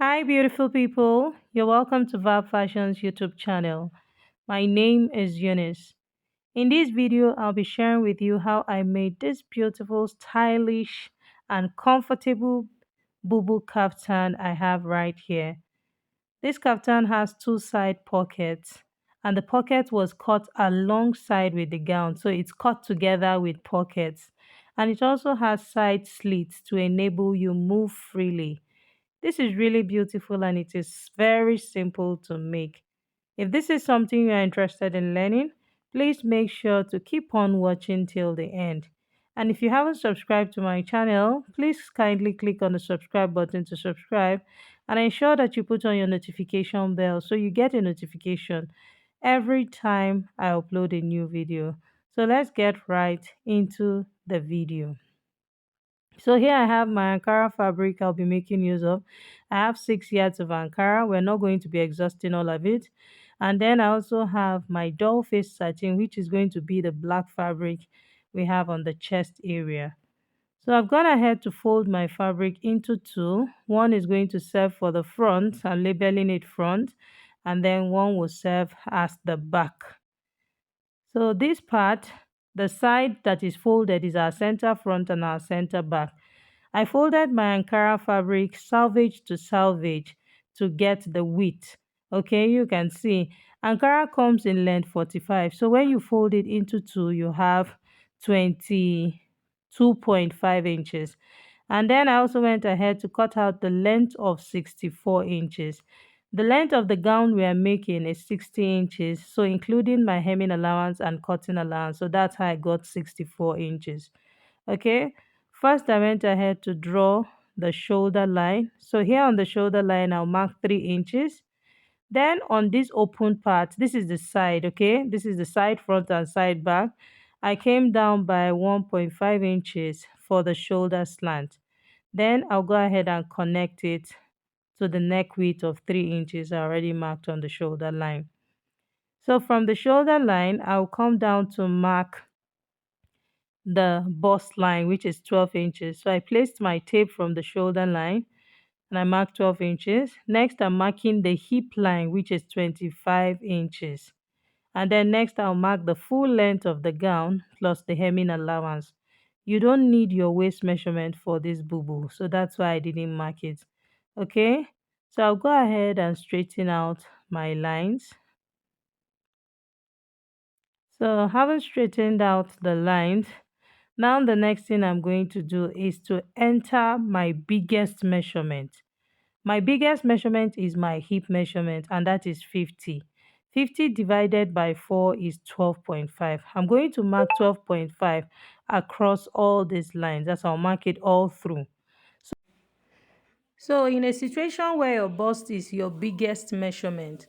Hi, beautiful people. You're welcome to Vibe Fashion's YouTube channel. My name is Eunice. In this video, I'll be sharing with you how I made this beautiful, stylish, and comfortable bubu kaftan I have right here. This kaftan has two side pockets, and the pocket was cut alongside with the gown, so it's cut together with pockets. And it also has side slits to enable you move freely. This is really beautiful and it is very simple to make. If this is something you're interested in learning, please make sure to keep on watching till the end. And if you haven't subscribed to my channel, please kindly click on the subscribe button to subscribe and ensure that you put on your notification bell so you get a notification every time I upload a new video. So let's get right into the video. So here I have my Ankara fabric I'll be making use of. I have 6 yards of Ankara. We're not going to be exhausting all of it. And then I also have my doll face satin, which is going to be the black fabric we have on the chest area. So I've gone ahead to fold my fabric into two. One is going to serve for the front and labeling it front, and then one will serve as the back. So this part, the side that is folded is our center front and our center back. I folded my Ankara fabric salvage to salvage to get the width. Okay, you can see Ankara comes in length 45. So when you fold it into two, you have 22.5 inches. And then I also went ahead to cut out the length of 64 inches. The length of the gown we are making is 60 inches, so including my hemming allowance and cutting allowance. So that's how I got 64 inches. Okay, first I went ahead to draw the shoulder line. So here on the shoulder line, I'll mark 3 inches. Then on this open part, this is the side, okay? This is the side front and side back. I came down by 1.5 inches for the shoulder slant. Then I'll go ahead and connect it to the neck width of 3 inches I already marked on the shoulder line. So from the shoulder line, I'll come down to mark the bust line, which is 12 inches. So I placed my tape from the shoulder line and I marked 12 inches. Next, I'm marking the hip line, which is 25 inches. And then next, I'll mark the full length of the gown plus the hemming allowance. You don't need your waist measurement for this boo-boo, so that's why I didn't mark it. Okay, so I'll go ahead and straighten out my lines. So having straightened out the lines, now the next thing I'm going to do is to enter my biggest measurement. My biggest measurement is my hip measurement, and that is 50. 50 divided by 4 is 12.5. I'm going to mark 12.5 across all these lines. That's how I'll mark it all through. So in a situation where your bust is your biggest measurement,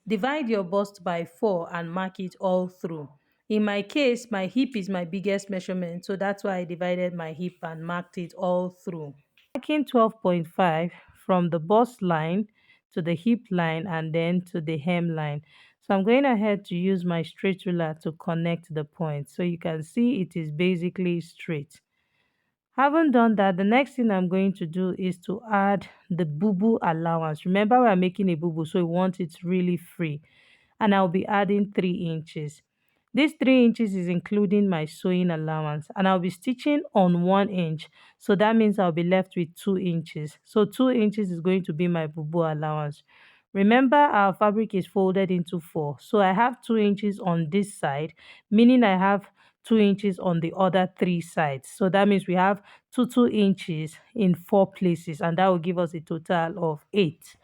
divide your bust by 4 and mark it all through. In my case, my hip is my biggest measurement, so that's why I divided my hip and marked it all through. Marking 12.5 from the bust line to the hip line and then to the hem line. So I'm going ahead to use my straight ruler to connect the points. So you can see it is basically straight. Having done that, the next thing I'm going to do is to add the boo-boo allowance. Remember, we're making a boo-boo, so we want it really free. And I'll be adding 3 inches. This 3 inches is including my sewing allowance, and I'll be stitching on 1 inch. So that means I'll be left with 2 inches. So 2 inches is going to be my boo-boo allowance. Remember, our fabric is folded into 4. So I have 2 inches on this side, meaning I have 2 inches on the other 3 sides. So that means we have 2 inches in 4 places, and that will give us a total of 8.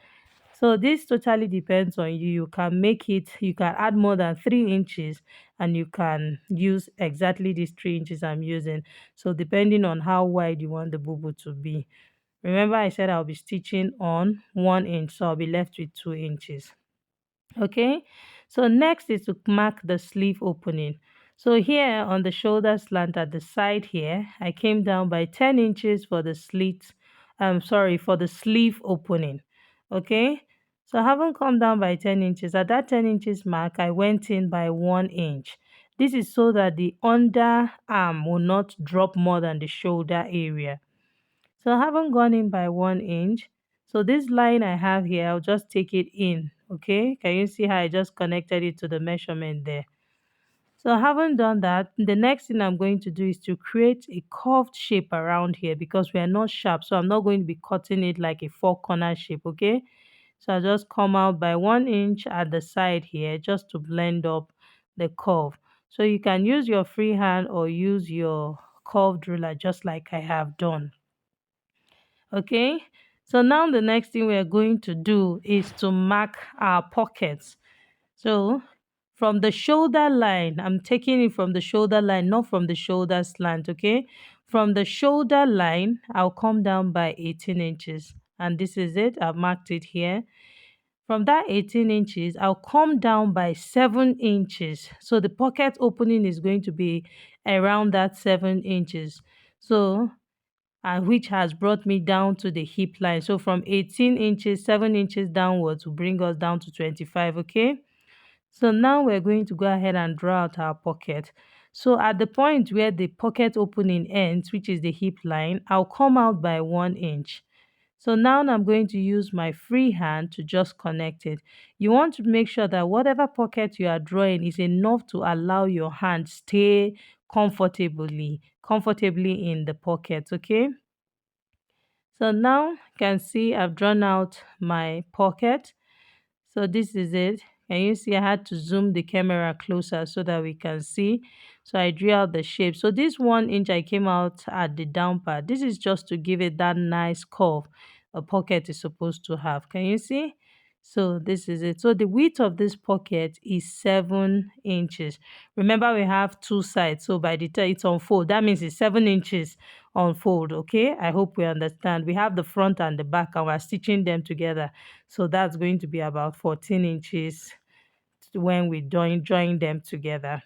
So this totally depends on you. You can make it, you can add more than 3 inches and you can use exactly these 3 inches I'm using. So depending on how wide you want the boo-boo to be. Remember I said I'll be stitching on 1 inch, so I'll be left with 2 inches. Okay, so next is to mark the sleeve opening. So here on the shoulder slant at the side here, I came down by 10 inches for the slit, for the sleeve opening. Okay, so I haven't come down by 10 inches. At that 10 inches mark, I went in by 1 inch. This is so that the underarm will not drop more than the shoulder area. So I haven't gone in by 1 inch. So this line I have here, I'll just take it in. Okay, can you see how I just connected it to the measurement there? So having done that, the next thing I'm going to do is to create a curved shape around here because we are not sharp. So I'm not going to be cutting it like a four corner shape, okay? So I just come out by 1 inch at the side here just to blend up the curve. So you can use your free hand or use your curved ruler just like I have done. Okay, so now the next thing we are going to do is to mark our pockets. So from the shoulder line, I'm taking it from the shoulder line, not from the shoulder slant, okay? From the shoulder line, I'll come down by 18 inches. And this is it. I've marked it here. From that 18 inches, I'll come down by 7 inches. So the pocket opening is going to be around that 7 inches. So, and which has brought me down to the hip line. So from 18 inches, 7 inches downwards will bring us down to 25, okay? So now we're going to go ahead and draw out our pocket. So at the point where the pocket opening ends, which is the hip line, I'll come out by 1 inch. So now I'm going to use my free hand to just connect it. You want to make sure that whatever pocket you are drawing is enough to allow your hand stay comfortably in the pocket, okay? So now you can see I've drawn out my pocket. So this is it. Can you see I had to zoom the camera closer so that we can see? So I drew out the shape. So this 1 inch I came out at the down part. This is just to give it that nice curve a pocket is supposed to have. Can you see? So this is it. So the width of this pocket is 7 inches. Remember we have two sides. So by the time it's unfold, that means it's 7 inches unfold. Okay. I hope we understand. We have the front and the back and we're stitching them together. So that's going to be about 14 inches when we join them together.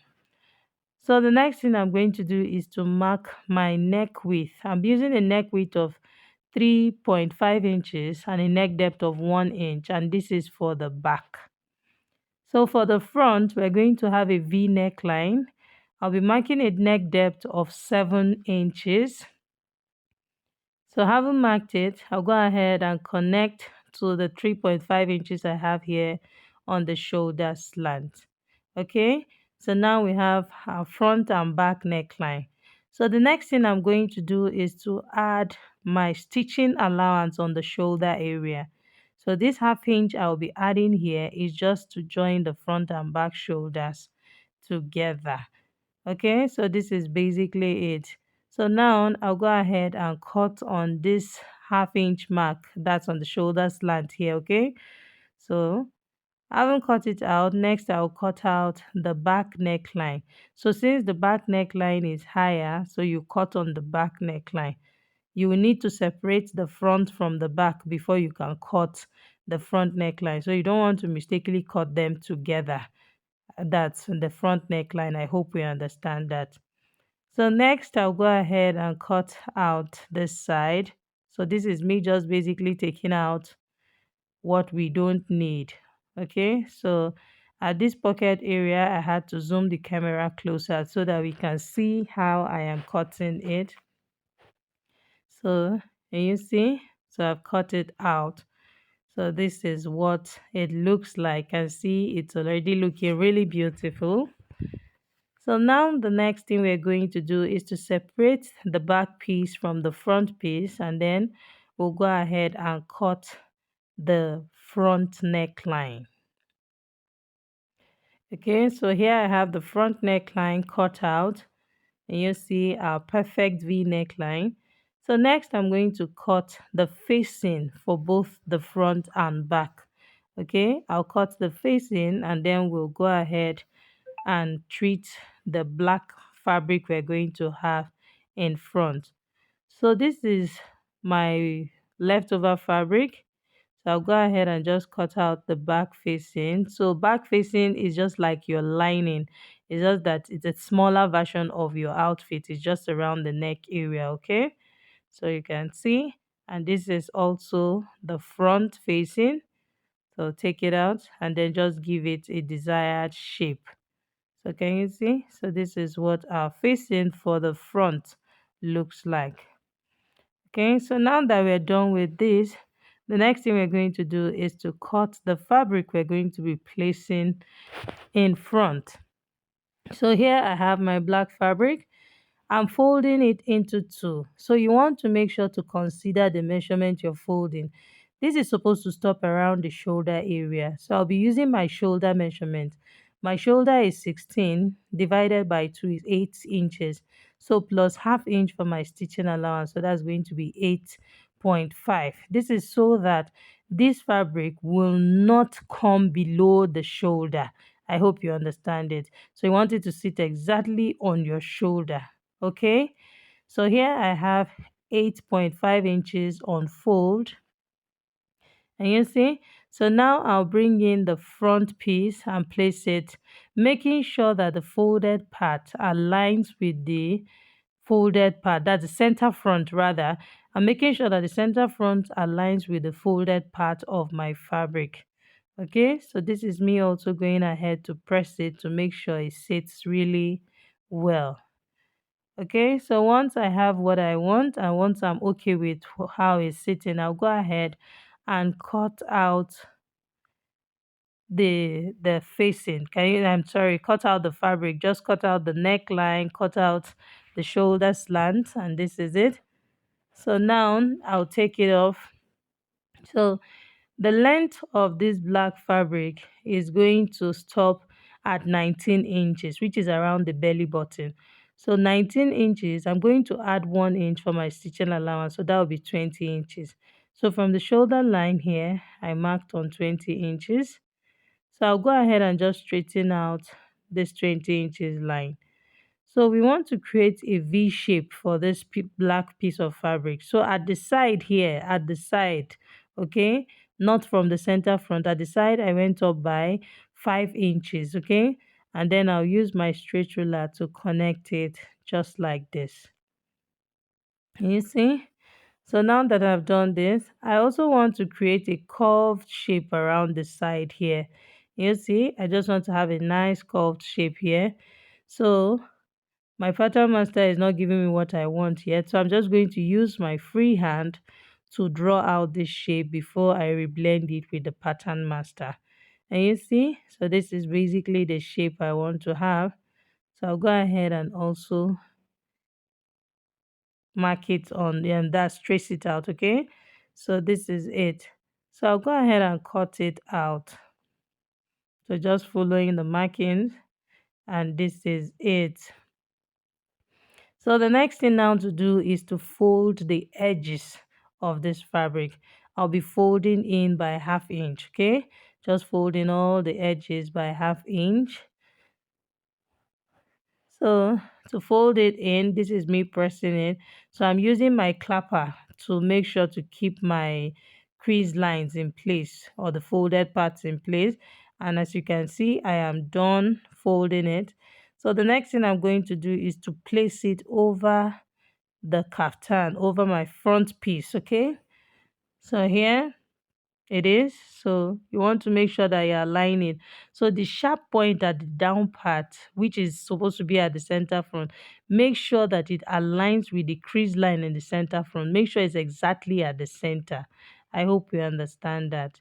So the next thing I'm going to do is to mark my neck width. I'm using a neck width of 3.5 inches and a neck depth of 1 inch, and this is for the back. So for the front, we're going to have a V neckline. I'll be marking a neck depth of 7 inches. So having marked it, I'll go ahead and connect to the 3.5 inches I have here on the shoulder slant. Okay, so now we have our front and back neckline. So the next thing I'm going to do is to add my stitching allowance on the shoulder area. So this half inch I'll be adding here is just to join the front and back shoulders together. Okay, so this is basically it. So now I'll go ahead and cut on this half-inch mark that's on the shoulder slant here. Okay, so I haven't cut it out. Next I'll cut out the back neckline. So since the back neckline is higher, so you cut on the back neckline. You will need to separate the front from the back before you can cut the front neckline. So you don't want to mistakenly cut them together. That's the front neckline. I hope we understand that. So next I'll go ahead and cut out this side. So this is me just basically taking out what we don't need. Okay, so at this pocket area I had to zoom the camera closer so that we can see how I am cutting it. So can you see? So I've cut it out. So this is what it looks like. And see, it's already looking really beautiful. So now the next thing we're going to do is to separate the back piece from the front piece, and then we'll go ahead and cut the front neckline. Okay, so here I have the front neckline cut out, and you see our perfect V neckline. So next I'm going to cut the facing for both the front and back. Okay, I'll cut the facing and then we'll go ahead and treat the black fabric we're going to have in front. So this is my leftover fabric. So I'll go ahead and just cut out the back facing. So back facing is just like your lining. It's just that it's a smaller version of your outfit. It's just around the neck area, okay? So you can see. And this is also the front facing. So take it out and then just give it a desired shape. So can you see? So this is what our facing for the front looks like. Okay, so now that we're done with this, the next thing we're going to do is to cut the fabric we're going to be placing in front. So here I have my black fabric. I'm folding it into two. So you want to make sure to consider the measurement you're folding. This is supposed to stop around the shoulder area. So I'll be using my shoulder measurement. My shoulder is 16 divided by 2 is 8 inches. So plus half inch for my stitching allowance. So that's going to be 8.5. This is so that this fabric will not come below the shoulder. I hope you understand it. So you want it to sit exactly on your shoulder. Okay, so here I have 8.5 inches on fold, and you see, so now I'll bring in the front piece and place it, making sure that the folded part aligns with the folded part, that's the center front rather. I'm making sure that the center front aligns with the folded part of my fabric. Okay, so this is me also going ahead to press it to make sure it sits really well. Okay, so once I have what I want and once I'm okay with how it's sitting, I'll go ahead and cut out the facing. I'm sorry, cut out the fabric, just cut out the neckline, cut out the shoulder slant, and this is it. So now I'll take it off. So the length of this black fabric is going to stop at 19 inches, which is around the belly button. So 19 inches, I'm going to add 1 inch for my stitching allowance. So that will be 20 inches. So from the shoulder line here, I marked on 20 inches. So I'll go ahead and just straighten out this 20 inches line. So we want to create a V shape for this black piece of fabric. So at the side here, at the side, okay, not from the center front, at the side I went up by 5 inches, okay, and then I'll use my straight ruler to connect it just like this. You see? So now that I've done this, I also want to create a curved shape around the side here. You see, I just want to have a nice curved shape here. So my pattern master is not giving me what I want yet, so I'm just going to use my free hand to draw out this shape before I reblend it with the pattern master. And you see, so this is basically the shape I want to have. So I'll go ahead and also mark it on and that's trace it out. Okay, so this is it. So I'll go ahead and cut it out. So just following the markings, and this is it. So the next thing now to do is to fold the edges of this fabric. I'll be folding in by half inch, okay? Just folding all the edges by half inch. So to fold it in, this is me pressing it. So I'm using my clapper to make sure to keep my crease lines in place or the folded parts in place. And as you can see, I am done folding it. So the next thing I'm going to do is to place it over the kaftan, over my front piece, okay? So here it is. So you want to make sure that you align it. So the sharp point at the down part, which is supposed to be at the center front, make sure that it aligns with the crease line in the center front. Make sure it's exactly at the center. I hope you understand that.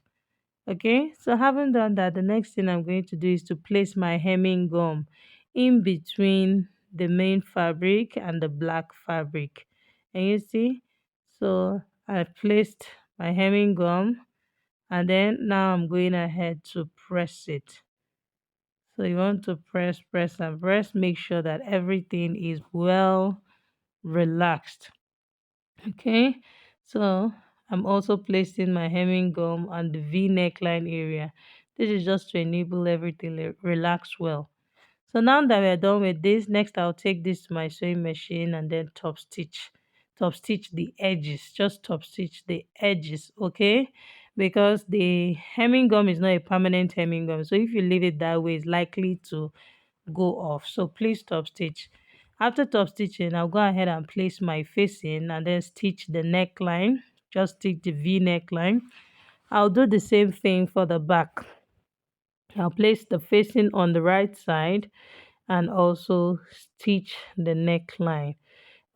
Okay, so having done that, the next thing I'm going to do is to place my hemming gum in between the main fabric and the black fabric. And you see, so I placed my hemming gum, and then now I'm going ahead to press it. So you want to press, press, and press. Make sure that everything is well relaxed. Okay, so I'm also placing my hemming gum on the V neckline area. This is just to enable everything relax well. So now that we're done with this, next I'll take this to my sewing machine and then top stitch the edges, just top stitch the edges, okay? Because the hemming gum is not a permanent hemming gum, so if you leave it that way, it's likely to go off. So please top stitch. After top stitching, I'll go ahead and place my facing and then stitch the neckline. Just stitch the V neckline. I'll do the same thing for the back. I'll place the facing on the right side and also stitch the neckline.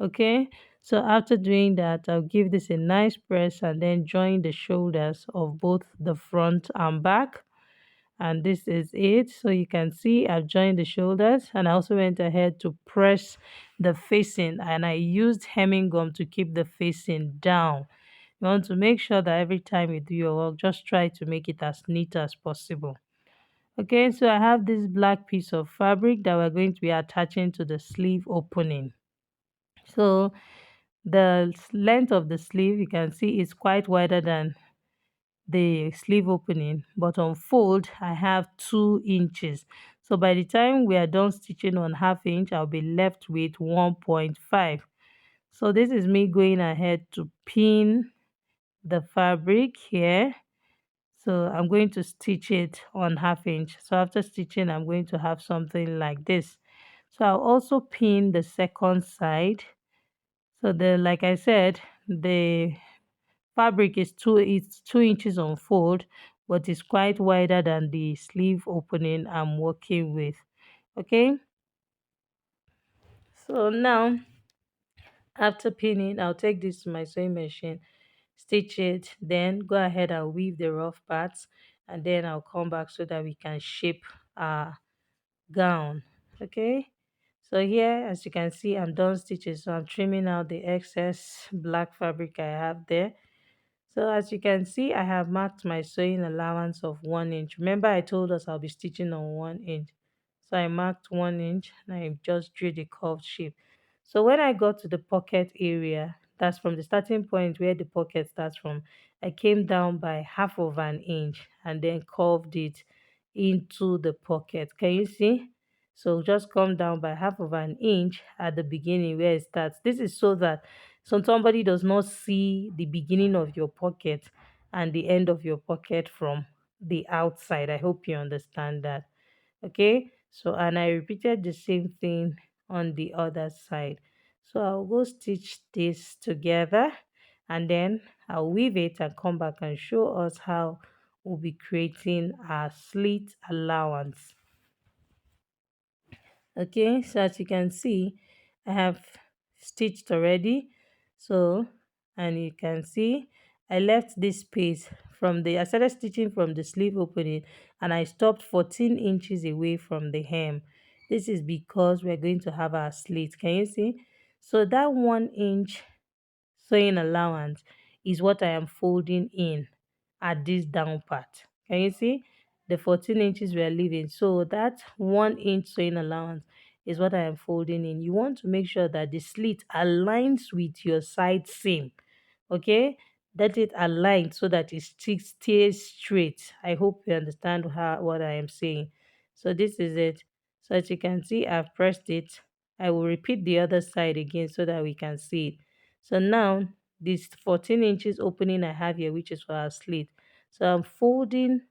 Okay, So after doing that, I'll give this a nice press and then join the shoulders of both the front and back. And this is it. So you can see I've joined the shoulders, and I also went ahead to press the facing, and I used hemming gum to keep the facing down. You want to make sure that every time you do your work, just try to make it as neat as possible. Okay, so I have this black piece of fabric that we're going to be attaching to the sleeve opening. So the length of the sleeve, you can see, is quite wider than the sleeve opening, but on fold I have 2 inches. So by the time we are done stitching on half inch, I'll be left with 1.5. So this is me going ahead to pin the fabric here. So I'm going to stitch it on half inch. So after stitching, I'm going to have something like this. So I'll also pin the second side. So the like I said, the fabric is 2 inches on fold, but it's quite wider than the sleeve opening I'm working with. Okay, so now after pinning, I'll take this to my sewing machine, stitch it, then go ahead and weave the rough parts, and then I'll come back so that we can shape our gown. Okay, so here, as you can see, I'm done stitching, so I'm trimming out the excess black fabric I have there. So as you can see, I have marked my sewing allowance of 1 inch. Remember, I told us I'll be stitching on 1 inch. So I marked 1 inch and I just drew the curved shape. So when I got to the pocket area, that's from the starting point where the pocket starts from, I came down by half of an inch and then curved it into the pocket. Can you see? So just come down by half of an inch at the beginning where it starts. This is so that somebody does not see the beginning of your pocket and the end of your pocket from the outside. I hope you understand that. Okay, so and I repeated the same thing on the other side. So I'll go stitch this together, and then I'll weave it and come back and show us how we'll be creating our slit allowance. Okay, so as you can see, I have stitched already. So, and you can see I left this space from the, I started stitching from the sleeve opening, and I stopped 14 inches away from the hem. This is because we're going to have our slit. Can you see? So that 1 inch sewing allowance is what I am folding in at this down part. Can you see? The 14 inches we are leaving. So that 1 inch sewing allowance is what I am folding in. You want to make sure that the slit aligns with your side seam. Okay, let it align so that it stays straight. I hope you understand what I am saying. So this is it. So as you can see, I've pressed it. I will repeat the other side again so that we can see it. So now this 14 inches opening I have here, which is for our slit. So I'm folding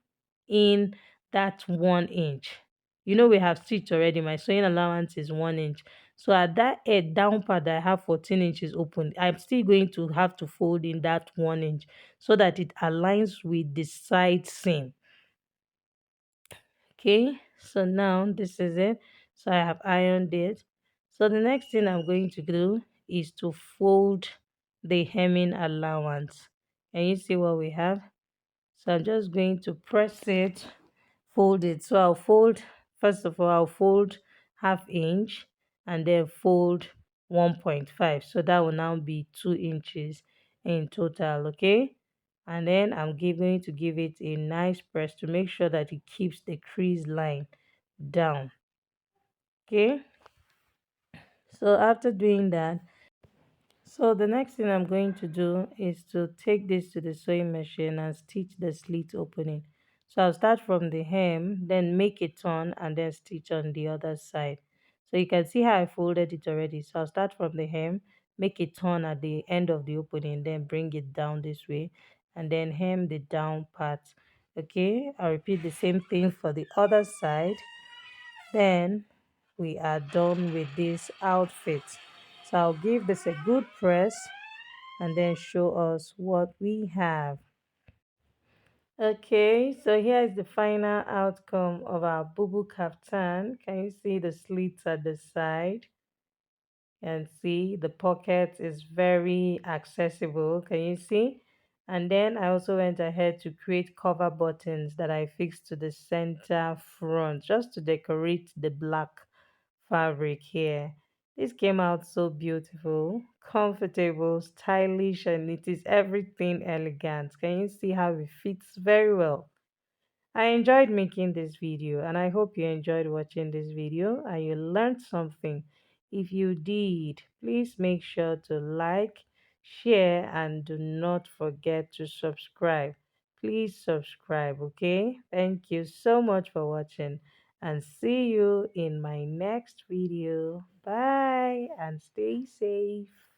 in that 1 inch. You know, we have stitched already. My sewing allowance is 1 inch. So at that edge down part that I have 14 inches open, I'm still going to have to fold in that 1 inch so that it aligns with the side seam. Okay, so now this is it. So I have ironed it. So the next thing I'm going to do is to fold the hemming allowance. And you see what we have? So I'm just going to press it, fold it. So I'll fold, first of all, I'll fold half inch and then fold 1.5. So that will now be 2 inches in total, okay? And then going to give it a nice press to make sure that it keeps the crease line down, okay? So after doing that, so the next thing I'm going to do is to take this to the sewing machine and stitch the slit opening. So I'll start from the hem, then make a turn and then stitch on the other side. So you can see how I folded it already. So I'll start from the hem, make a turn at the end of the opening, then bring it down this way and then hem the down part. Okay, I'll repeat the same thing for the other side. Then we are done with this outfit. So I'll give this a good press and then show us what we have. Okay, so here is the final outcome of our bubu kaftan. Can you see the slits at the side? And see, the pocket is very accessible. Can you see? And then I also went ahead to create cover buttons that I fixed to the center front just to decorate the black fabric here. This came out so beautiful, comfortable, stylish, and it is everything elegant. Can you see how it fits very well? I enjoyed making this video and I hope you enjoyed watching this video and you learned something. If you did, please make sure to like, share, and do not forget to subscribe. Please subscribe, okay? Thank you so much for watching and see you in my next video. Bye and stay safe.